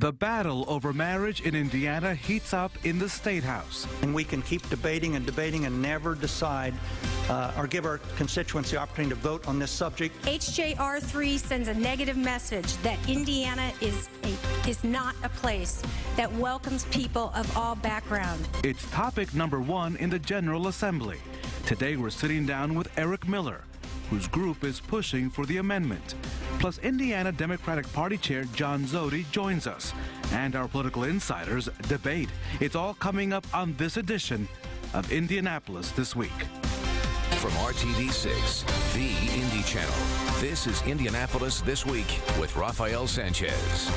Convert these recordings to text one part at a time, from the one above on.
The battle over marriage in Indiana heats up in the Statehouse. And we can keep debating and debating and never decide or give our constituents the opportunity to vote on this subject. HJR 3 sends a negative message that Indiana is not a place that welcomes people of all backgrounds. It's topic number 1 in the General Assembly. Today we're sitting down with Eric Miller, whose group is pushing for the amendment. Plus, Indiana Democratic Party Chair John Zodi joins us, and our political insiders debate. It's all coming up on this edition of Indianapolis This Week. From RTV6, the Indy Channel, this is Indianapolis This Week with Rafael Sanchez.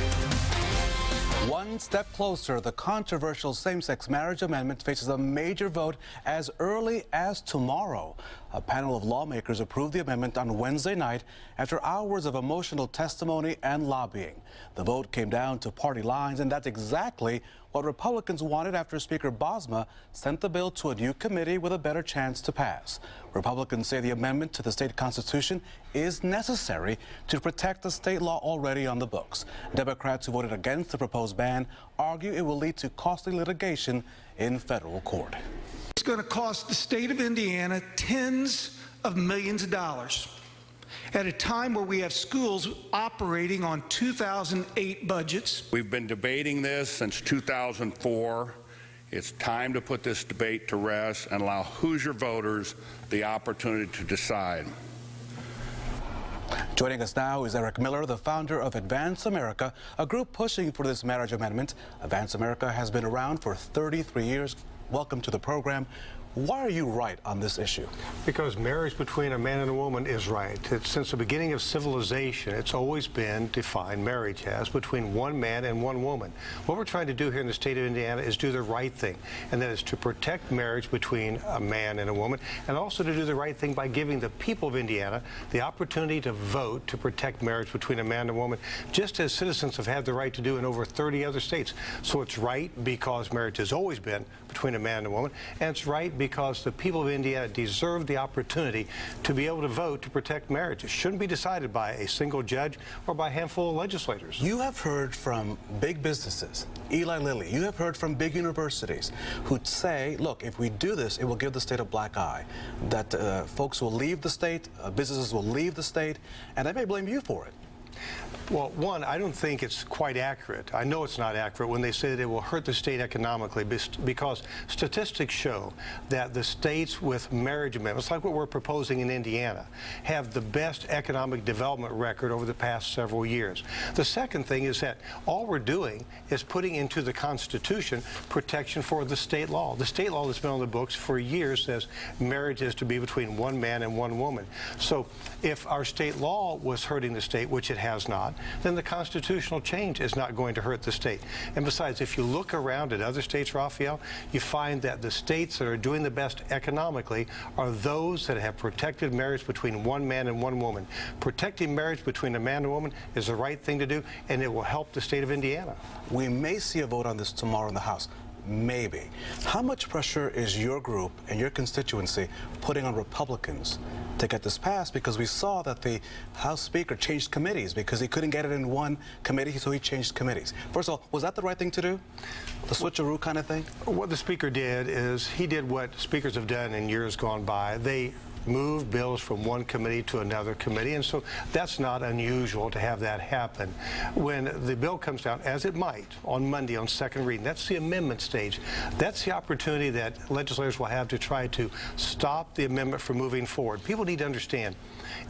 One step closer, the controversial same-sex marriage amendment faces a major vote as early as tomorrow. A panel of lawmakers approved the amendment on Wednesday night after hours of emotional testimony and lobbying. The vote came down to party lines, and that's exactly what Republicans wanted after Speaker Bosma sent the bill to a new committee with a better chance to pass. Republicans say the amendment to the state constitution is necessary to protect the state law already on the books. Democrats who voted against the proposed ban argue it will lead to costly litigation in federal court. It's going to cost the state of Indiana tens of millions of dollars at a time where we have schools operating on 2008 budgets. We've been debating this since 2004. It's time to put this debate to rest and allow Hoosier voters the opportunity to decide. Joining us now is Eric Miller, the founder of Advance America, a group pushing for this marriage amendment. Advance America has been around for 33 years. Welcome to the program. Why are you right on this issue? Because marriage between a man and a woman is right. Since the beginning of civilization, it's always been defined, marriage has, between one man and one woman. What we're trying to do here in the state of Indiana is do the right thing, and that is to protect marriage between a man and a woman, and also to do the right thing by giving the people of Indiana the opportunity to vote to protect marriage between a man and a woman, just as citizens have had the right to do in over 30 other states. So it's right because marriage has always been between a man and a woman, and it's right because the people of Indiana deserve the opportunity to be able to vote to protect marriage. It shouldn't be decided by a single judge or by a handful of legislators. You have heard from big businesses, Eli Lilly. You have heard from big universities who say, look, if we do this, it will give the state a black eye, that folks will leave the state, businesses will leave the state, and they may blame you for it. Well, one, I don't think it's quite accurate. I know it's not accurate when they say that it will hurt the state economically, because statistics show that the states with marriage amendments, like what we're proposing in Indiana, have the best economic development record over the past several years. The second thing is that all we're doing is putting into the Constitution protection for the state law. The state law that's been on the books for years says marriage is to be between one man and one woman. So if our state law was hurting the state, which it has not, then the constitutional change is not going to hurt the state. And besides, if you look around at other states, Rafael, you find that the states that are doing the best economically are those that have protected marriage between one man and one woman. Protecting marriage between a man and a woman is the right thing to do, and it will help the state of Indiana. We may see a vote on this tomorrow in the House. Maybe. How much pressure is your group and your constituency putting on Republicans to get this passed? Because we saw that the House Speaker changed committees because he couldn't get it in one committee, so he changed committees. First of all, was that the right thing to do? The switcheroo kind of thing? What the Speaker did is he did what speakers have done in years gone by. They move bills from one committee to another committee, and so that's not unusual to have that happen. When the bill comes down, as it might, on Monday on second reading, that's the amendment stage. That's the opportunity that legislators will have to try to stop the amendment from moving forward. People need to understand,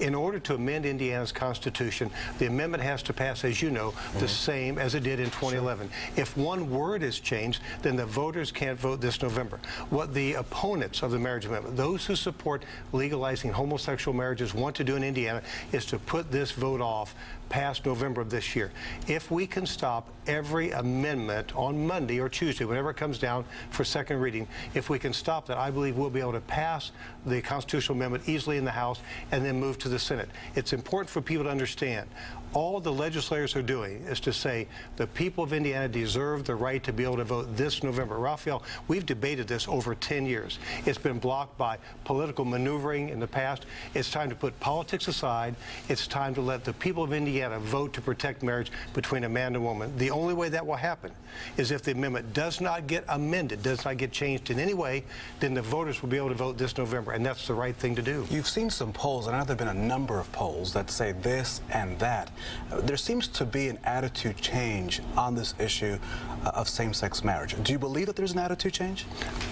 in order to amend Indiana's Constitution, the amendment has to pass, as you know, the same as it did in 2011. Sure. If one word is changed, then the voters can't vote this November. What the opponents of the marriage amendment, those who support legalizing homosexual marriages, want to do in Indiana is to put this vote off past November of this year. If we can stop every amendment on Monday or Tuesday, whenever it comes down for second reading, if we can stop that, I believe we'll be able to pass the constitutional amendment easily in the House and then move to the Senate. It's important for people to understand all the legislators are doing is to say the people of Indiana deserve the right to be able to vote this November. Rafael, we've debated this over 10 years. It's been blocked by political maneuvering occurring in the past. It's time to put politics aside. It's time to let the people of Indiana vote to protect marriage between a man and a woman. The only way that will happen is if the amendment does not get amended, does not get changed in any way, then the voters will be able to vote this November, and that's the right thing to do. You've seen some polls, and I know there have been a number of polls that say this and that. There seems to be an attitude change on this issue of same-sex marriage. Do you believe that there's an attitude change?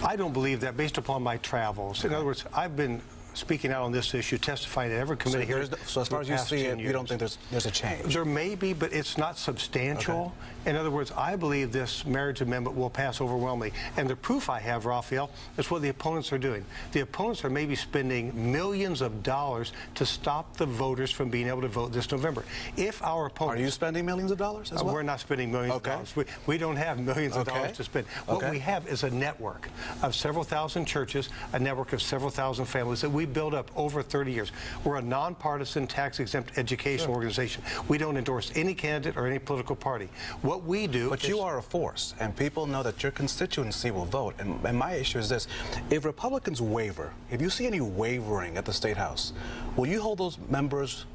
I don't believe that based upon my travels. In other words, I've been speaking out on this issue, testifying at every committee here. So as far as you see it, you don't think there's a change? There may be, but it's not substantial. Okay. In other words, I believe this marriage amendment will pass overwhelmingly. And the proof I have, Raphael, is what the opponents are doing. The opponents are maybe spending millions of dollars to stop the voters from being able to vote this November. If our opponents... Are you spending millions of dollars as well? We're not spending millions of dollars. We don't have millions of dollars to spend. What we have is a network of several thousand churches, a network of several thousand families that we built up over 30 years. We're a nonpartisan, tax-exempt educational organization. We don't endorse any candidate or any political party. What we do But you are a force, and people know that your constituency will vote. And my issue is this. If Republicans waver, if you see any wavering at the State House, will you hold those members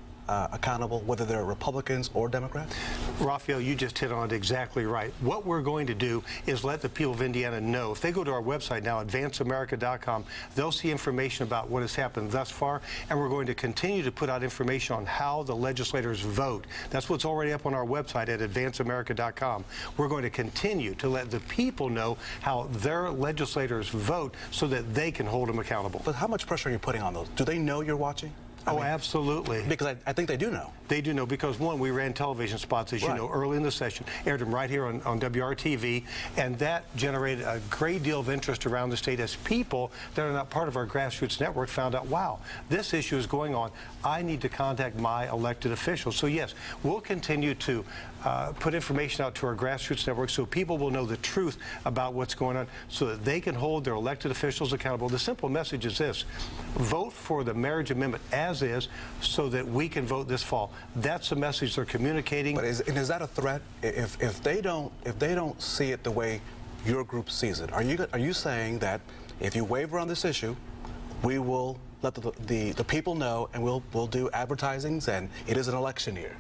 accountable, whether they're Republicans or Democrats? Raphael, you just hit on it exactly right. What we're going to do is let the people of Indiana know. If they go to our website now, advanceamerica.com, they'll see information about what has happened thus far, and we're going to continue to put out information on how the legislators vote. That's what's already up on our website at advanceamerica.com. We're going to continue to let the people know how their legislators vote so that they can hold them accountable. But how much pressure are you putting on those? Do they know you're watching? I mean, absolutely. Because I think they do know. They do know because, one, we ran television spots, as you know, early in the session, aired them right here on WRTV, and that generated a great deal of interest around the state as people that are not part of our grassroots network found out, wow, this issue is going on. I need to contact my elected officials. So, yes, we'll continue to put information out to our grassroots network so people will know the truth about what's going on so that they can hold their elected officials accountable. The simple message is this: vote for the marriage amendment as is so that we can vote this fall. That's the message they're communicating. But is that a threat? If they don't see it the way your group sees it, are you saying that if you waver on this issue, we will let the people know, and we'll do advertisings, and it is an election year?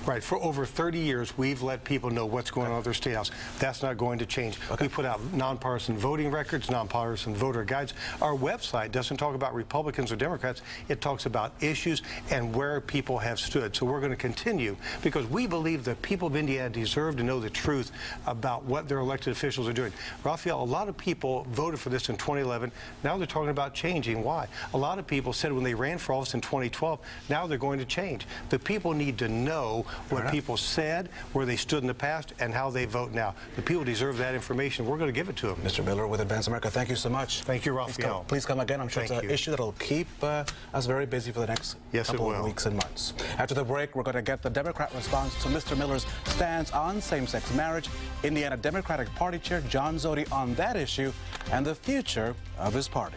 Right. For over 30 years, we've let people know what's going on at their State House. That's not going to change. We put out nonpartisan voting records, nonpartisan voter guides. Our website doesn't talk about Republicans or Democrats. It talks about issues and where people have stood. So we're going to continue because we believe the people of Indiana deserve to know the truth about what their elected officials are doing. Raphael, a lot of people voted for this in 2011. Now they're talking about changing. Why? A lot of people said when they ran for office in 2012, now they're going to change. The people need to know what people said, where they stood in the past, and how they vote now. The people deserve that information. We're going to give it to them. Mr. Miller with Advance America, thank you so much. Thank you, Raphael. Please come again. I'm sure it's an issue that'll keep us very busy for the next couple of weeks and months. After the break, we're going to get the Democrat response to Mr. Miller's stance on same-sex marriage, Indiana Democratic Party Chair John Zodi on that issue, and the future of his party.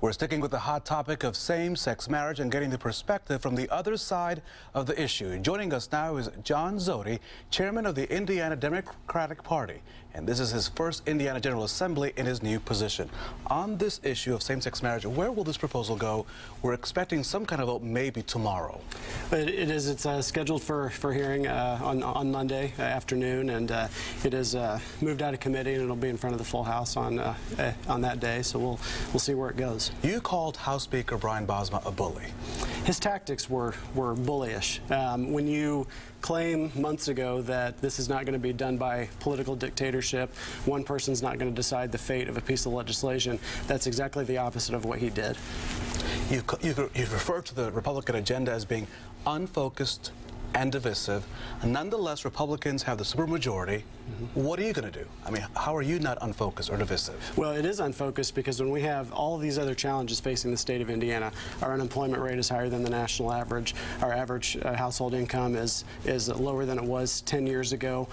We're sticking with the hot topic of same-sex marriage and getting the perspective from the other side of the issue. Joining us now is John Zodi, chairman of the Indiana Democratic Party, and this is his first Indiana General Assembly in his new position. On this issue of same-sex marriage, where will this proposal go? We're expecting some kind of vote maybe tomorrow. It's scheduled for hearing on Monday afternoon, and it is moved out of committee, and it'll be in front of the full House on that day. So we'll see where it goes. You called House Speaker Brian Bosma a bully. His tactics were bullyish. When you claim months ago that this is not going to be done by political dictatorship, one person's not going to decide the fate of a piece of legislation, that's exactly the opposite of what he did. You've referred to the Republican agenda as being unfocused and divisive. Nonetheless, Republicans have the supermajority. What are you going to do? I mean, how are you not unfocused or divisive? Well, it is unfocused because when we have all of these other challenges facing the state of Indiana, our unemployment rate is higher than the national average. Our average household income is lower than it was 10 years ago.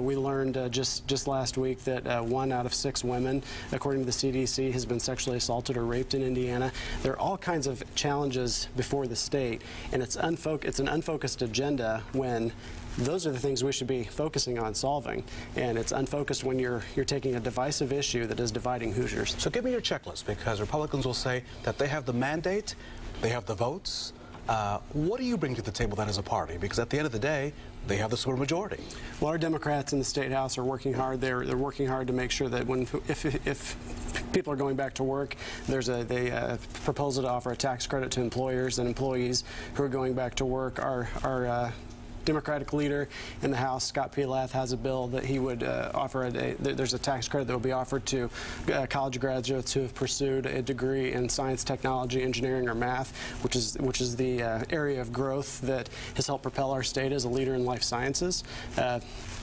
We learned just last week that 1 out of 6 women, according to the CDC, has been sexually assaulted or raped in Indiana. There are all kinds of challenges before the state, and it's an unfocused agenda when Those are the things we should be focusing on solving, and it's unfocused when you're taking a divisive issue that is dividing Hoosiers. So give me your checklist, because Republicans will say that they have the mandate, they have the votes. What do you bring to the table then as a party? Because at the end of the day, they have the supermajority. Well, our Democrats in the Statehouse are working hard. They're working hard to make sure that if people are going back to work, there's a proposal to offer a tax credit to employers and employees who are going back to work. Our Democratic leader in the House, Scott Pilath, has a bill that he would offer. There's a tax credit that will be offered to college graduates who have pursued a degree in science, technology, engineering, or math, which is the area of growth that has helped propel our state as a leader in life sciences.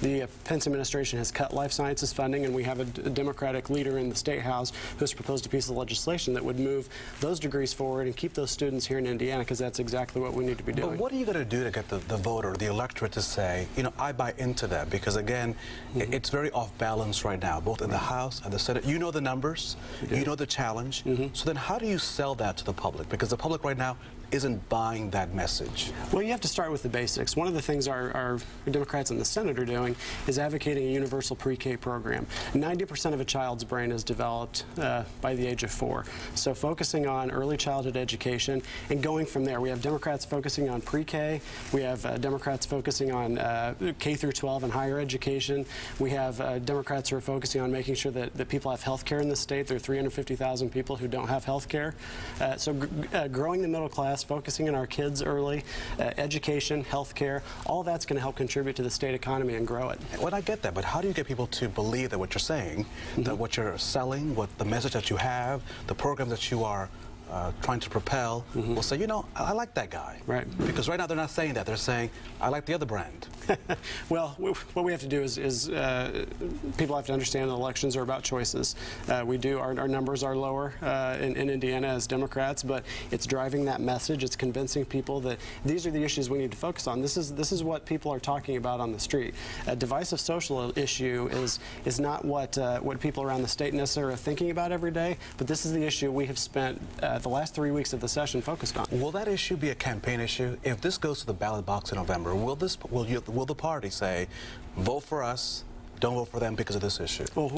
The Pence administration has cut life sciences funding, and we have a Democratic leader in the State House who has proposed a piece of legislation that would move those degrees forward and keep those students here in Indiana, because that's exactly what we need to be doing. But what are you going to do to get the voter, the electorate, to say, you know, I buy into that? Because again, it's very off balance right now, both in the House and the Senate. You know the numbers, you know the challenge. So then how do you sell that to the public? Because the public right now isn't buying that message. Well, you have to start with the basics. One of the things our Democrats in the Senate are doing is advocating a universal pre-K program. 90% of a child's brain is developed by the age of 4. So focusing on early childhood education and going from there. We have Democrats focusing on pre-K. We have Democrats focusing on K through 12 and higher education. We have Democrats who are focusing on making sure that people have health care in the state. There are 350,000 people who don't have health care. So growing the middle class, focusing on our kids early, education, health care, all that's going to help contribute to the state economy and grow it. Well, I get that, but how do you get people to believe that what you're saying, that what you're selling, what the message that you have, the program that you are trying to propel, will say, you know, I like that guy. Right. Because right now they're not saying that. They're saying, I like the other brand. Well, what we have to do is people have to understand that elections are about choices. Our numbers are lower in Indiana as Democrats, but it's driving that message. It's convincing people that these are the issues we need to focus on. This is what people are talking about on the street. A divisive social issue is not what people around the state necessarily are thinking about every day, but this is the issue we have spent the last 3 weeks of the session focused on. Will that issue be a campaign issue? If this goes to the ballot box in November, will the party say, vote for us, don't vote for them because of this issue? Well,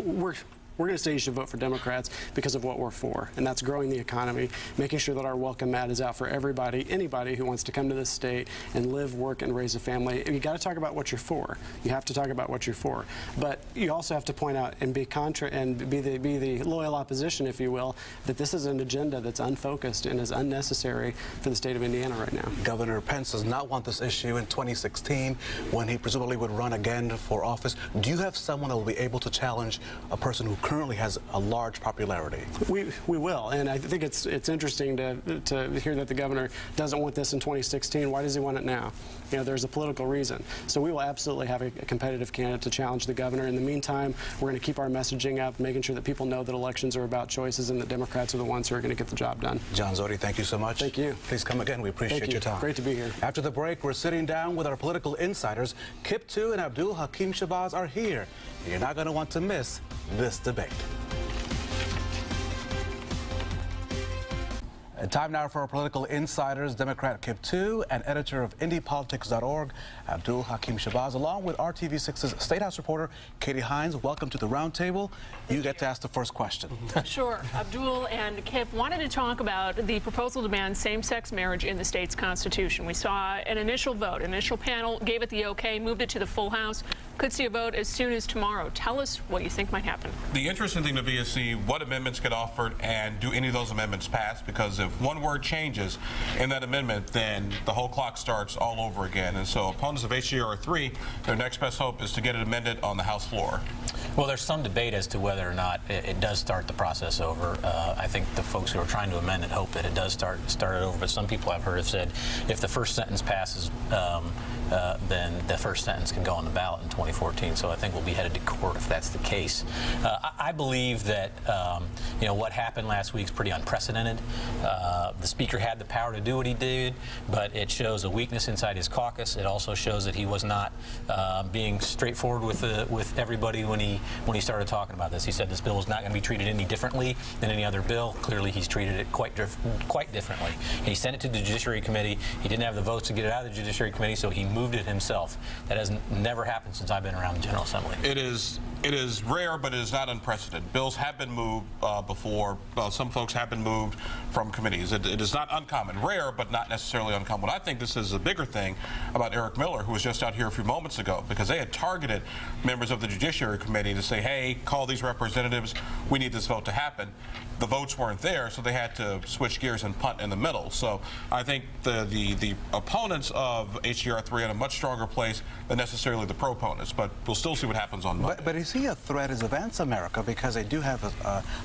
we're going to say you should vote for Democrats because of what we're for, and that's growing the economy, making sure that our welcome mat is out for everybody, anybody who wants to come to this state and live, work, and raise a family. You got to talk about what you're for. You have to talk about what you're for, but you also have to point out and be the loyal opposition, if you will, that this is an agenda that's unfocused and is unnecessary for the state of Indiana right now. Governor Pence does not want this issue in 2016 when he presumably would run again for office. Do you have someone that will be able to challenge a person who currently has a large popularity? We will, and I think it's interesting to hear that the governor doesn't want this in 2016. Why does he want it now? You know, there's a political reason. So we will absolutely have a competitive candidate to challenge the governor. In the meantime, we're going to keep our messaging up, making sure that people know that elections are about choices and that Democrats are the ones who are going to get the job done. John Zodi, thank you so much. Thank you. Please come again. We appreciate your time. Great to be here. After the break, we're sitting down with our political insiders. Kip Tu and Abdul Hakim Shabazz are here. You're not going to want to miss this debate. Time now for our political insiders, Democrat Kip Tu and editor of IndyPolitics.org, Abdul Hakim Shabazz, along with RTV6's Statehouse reporter, Katie Hines. Welcome to the roundtable. You get to ask the first question. Sure. Abdul and Kip wanted to talk about the proposal to ban same-sex marriage in the state's constitution. We saw an initial vote. An initial panel gave it the okay, moved it to the full House. Could see a vote as soon as tomorrow. Tell us what you think might happen. The interesting thing to be is see what amendments get offered and do any of those amendments pass, because if one word changes in that amendment, then the whole clock starts all over again. And so opponents of HJR 3, their next best hope is to get it amended on the House floor. Well, there's some debate as to whether or not it does start the process over. I think the folks who are trying to amend it hope that it does start it over, but some people I've heard have said if the first sentence passes, then the first sentence can go on the ballot in 2014. So I think we'll be headed to court if that's the case. I believe that what happened last week is pretty unprecedented. The Speaker had the power to do what he did, but it shows a weakness inside his caucus. It also shows that he was not being straightforward with everybody when he started talking about this. He said this bill was not going to be treated any differently than any other bill. Clearly, he's treated it quite differently. And he sent it to the Judiciary Committee. He didn't have the votes to get it out of the Judiciary Committee, so he moved it himself. That has never happened since I've been around the General Assembly. It is rare, but it is not unprecedented. Bills have been moved before. Some folks have been moved from committees. It is not uncommon. Rare, but not necessarily uncommon. I think this is a bigger thing about Eric Miller, who was just out here a few moments ago, because they had targeted members of the Judiciary Committee to say, hey, call these representatives. We need this vote to happen. The votes weren't there, so they had to switch gears and punt in the middle. So I think the opponents of HJR 3 are in a much stronger place than necessarily the proponents, but we'll still see what happens on Monday. But is he a threat as Advance America, because they do have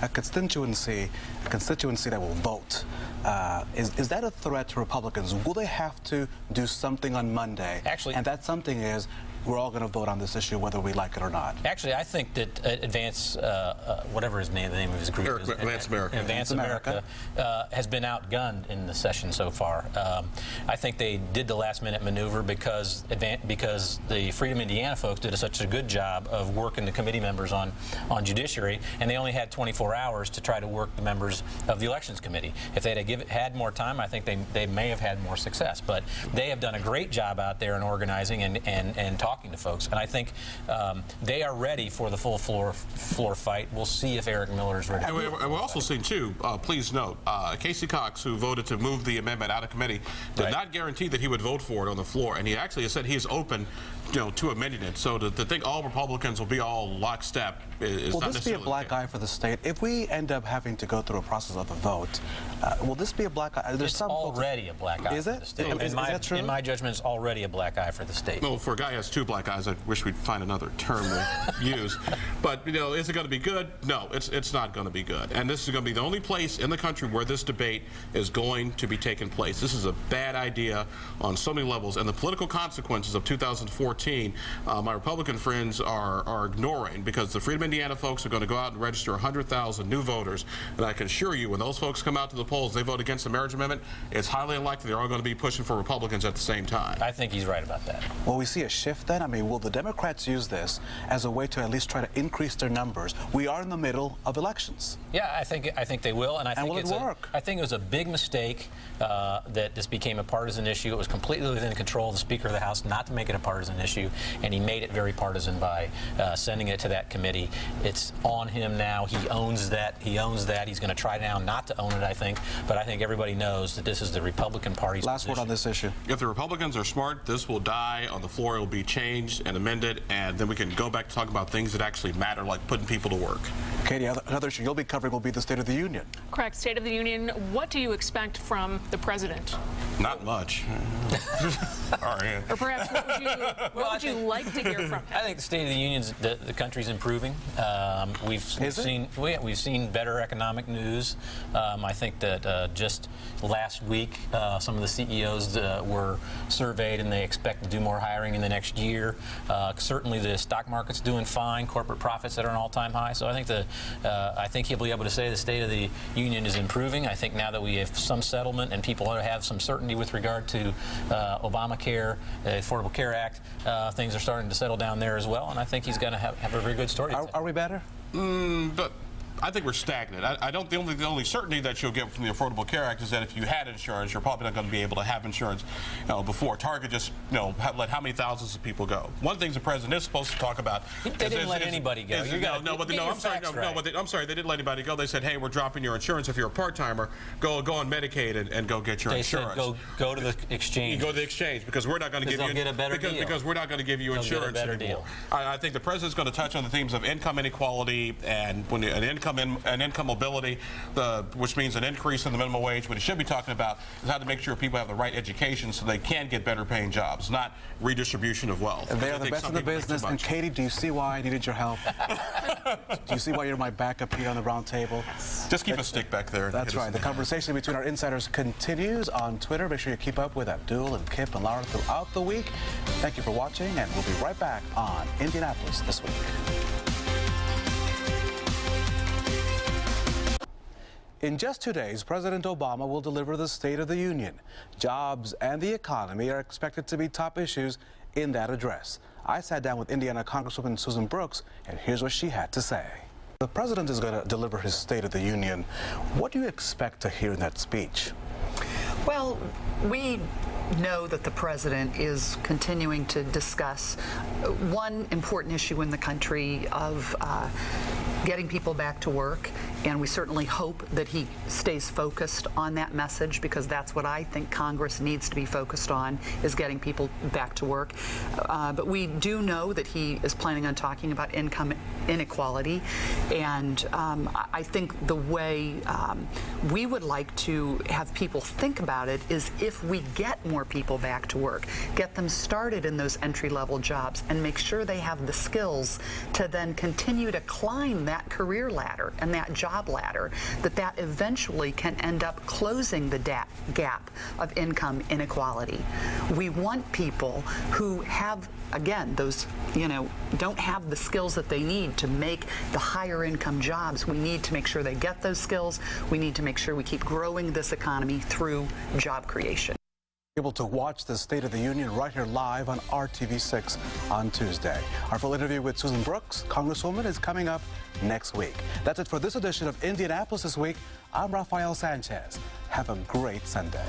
a constituency that will vote? Is that a threat to Republicans? Will they have to do something on Monday? Actually, and that something is, we're all going to vote on this issue whether we like it or not. Actually, I think that Advance, whatever the name of his group is, Advance America. Advance America has been outgunned in the session so far. I think they did the last-minute maneuver because the Freedom Indiana folks did such a good job of working the committee members on judiciary, and they only had 24 hours to try to work the members of the Elections Committee. If they'd had more time, I think they may have had more success. But they have done a great job out there in organizing and talking to folks, and I think they are ready for the full floor fight. We'll see if Eric Miller is ready. And we're also seeing, too, please note, Casey Cox, who voted to move the amendment out of committee, did not guarantee that he would vote for it on the floor, and he actually has said he is open, to amending it. So to think all Republicans will be all lockstep is will not necessarily. Will this be a black eye for the state? If we end up having to go through a process of a vote, will this be a black eye? It's already a black eye for the state. Is that true? In my judgment, it's already a black eye for the state. Well, for a guy who has two black eyes, I wish we'd find another term to use. But, is it going to be good? No, it's not going to be good. And this is going to be the only place in the country where this debate is going to be taking place. This is a bad idea on so many levels. And the political consequences of 2014, my Republican friends are ignoring, because the Freedom Indiana folks are going to go out and register 100,000 new voters. And I can assure you, when those folks come out to the polls, they vote against the marriage amendment, it's highly unlikely they're all going to be pushing for Republicans at the same time. I think he's right about that. Will we see a shift then? I mean, will the Democrats use this as a way to at least try to increase their numbers? We are in the middle of elections. Yeah, I think they will, and I think will it work? I think it was a big mistake that this became a partisan issue. It was completely within control of the Speaker of the House not to make it a partisan issue, and he made it very partisan by sending it to that committee. It's on him now. He owns that. He's going to try now not to own it, I think, but I think everybody knows that this is the Republican Party's Last position. word on this issue. If the Republicans are smart, this will die on the floor. It will be changed and amended, and then we can go back to talk about things that actually matter, like putting people to work. Katie, another issue you'll be covering will be the State of the Union. Correct. State of the Union. What do you expect from the president? Not much. All right. Or perhaps what would you like to hear from him? I think the State of the Union's the country's improving. We've seen better economic news. I think that just last week some of the CEOs were surveyed, and they expect to do more hiring in the next year. Certainly the stock market's doing fine. Corporate profits that are an all-time high. So I think he'll be able to say the State of the Union is improving. I think now that we have some settlement and people have some certainty with regard to Obamacare, the Affordable Care Act, things are starting to settle down there as well, and I think he's going to have a very good story. Are we better? But I think we're stagnant. I don't. The only certainty that you'll get from the Affordable Care Act is that if you had insurance, you're probably not going to be able to have insurance. Before Target just let how many thousands of people go. One thing the president is supposed to talk about. They didn't let anybody go. I'm sorry. They didn't let anybody go. They said, hey, we're dropping your insurance if you're a part-timer. Go on Medicaid and go get your insurance. They said go to the exchange. You go to the exchange because we're not going to give you get a better deal. Because we're not going to give you insurance anymore. Deal. I think the president's going to touch on the themes of income inequality and when an income mobility, which means an increase in the minimum wage. What he should be talking about is how to make sure people have the right education so they can get better paying jobs, not redistribution of wealth. They are the best in the business. And Katie, do you see why I needed your help? Do you see why you're my backup here on the round table? Just keep a stick back there. That's right. The conversation between our insiders continues on Twitter. Make sure you keep up with Abdul and Kip and Lara throughout the week. Thank you for watching, and we'll be right back on Indianapolis This Week. In just 2 days, President Obama will deliver the State of the Union. Jobs and the economy are expected to be top issues in that address. I sat down with Indiana Congresswoman Susan Brooks, and here's what she had to say. The president is going to deliver his State of the Union. What do you expect to hear in that speech? Well, we know that the president is continuing to discuss one important issue in the country of getting people back to work, and we certainly hope that he stays focused on that message, because that's what I think Congress needs to be focused on, is getting people back to work. But we do know that he is planning on talking about income inequality, and I think the way we would like to have people think about it is, if we get more people back to work, get them started in those entry-level jobs, and make sure they have the skills to then continue to climb that career ladder and that job ladder, that eventually can end up closing the gap of income inequality. We want people who have, again, those, don't have the skills that they need to make the higher income jobs. We need to make sure they get those skills. We need to make sure we keep growing this economy through job creation. Able to watch the State of the Union right here live on RTV6 on Tuesday. Our full interview with Susan Brooks, Congresswoman, is coming up next week. That's it for this edition of Indianapolis This Week. I'm Rafael Sanchez. Have a great Sunday.